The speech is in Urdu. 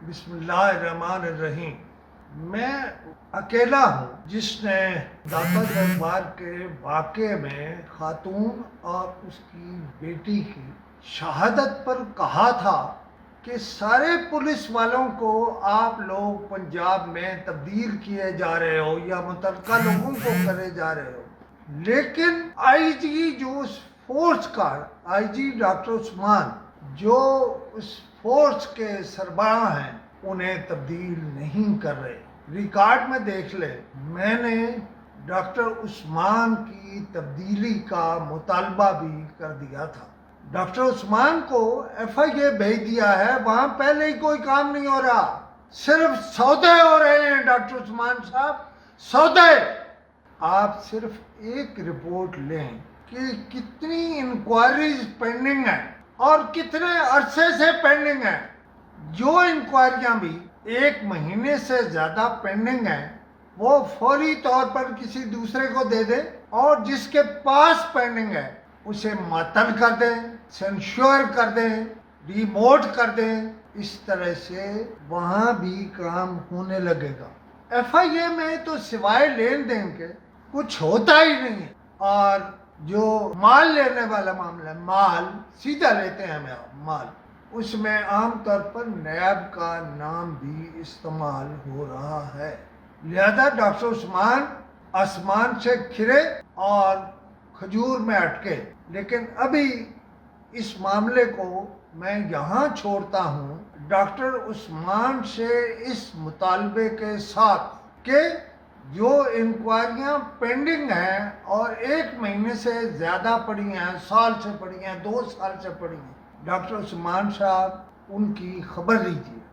بسم اللہ الرحمن الرحیم۔ میں اکیلا ہوں جس نے داتا دربار کے واقعے میں خاتون اور اس کی بیٹی کی شہادت پر کہا تھا کہ سارے پولیس والوں کو آپ لوگ پنجاب میں تبدیل کیے جا رہے ہو یا متعلقہ لوگوں کو کرے جا رہے ہو، لیکن آئی جی جو اس فورس کا آئی جی ڈاکٹر عثمان جو اس فورس کے سربراہ ہیں انہیں تبدیل نہیں کر رہے۔ ریکارڈ میں دیکھ لے، میں نے ڈاکٹر عثمان کی تبدیلی کا مطالبہ بھی کر دیا تھا۔ ڈاکٹر عثمان کو ایف آئی اے بھیج دیا ہے، وہاں پہلے ہی کوئی کام نہیں ہو رہا، صرف سودے ہو رہے ہیں ڈاکٹر عثمان صاحب، سودے۔ آپ صرف ایک رپورٹ لیں کہ کتنی انکوائریز پینڈنگ ہیں اور کتنے عرصے سے پینڈنگ ہیں۔ جو انکوائریاں بھی 1 مہینے سے زیادہ پینڈنگ ہیں وہ فوری طور پر کسی دوسرے کو دے دیں، اور جس کے پاس پینڈنگ ہے اسے معطل کر دیں، سینشور کر دیں، ریموٹ کر دیں۔ اس طرح سے وہاں بھی کام ہونے لگے گا۔ ایف آئی اے میں تو سوائے لین دین کے کچھ ہوتا ہی نہیں ہے، اور جو مال لینے والا معاملہ ہے، مال سیدھا لیتے ہیں ہمیں مال، اس میں عام طور پر نیب کا نام بھی استعمال ہو رہا ہے۔ لہذا ڈاکٹر عثمان آسمان سے کھرے اور کھجور میں اٹکے، لیکن ابھی اس معاملے کو میں یہاں چھوڑتا ہوں ڈاکٹر عثمان سے اس مطالبے کے ساتھ کہ جو انکوائریاں پینڈنگ ہیں اور 1 مہینے سے زیادہ پڑی ہیں، سال سے پڑی ہیں، 2 سال سے پڑی ہیں، ڈاکٹر عثمان صاحب ان کی خبر لیجیے۔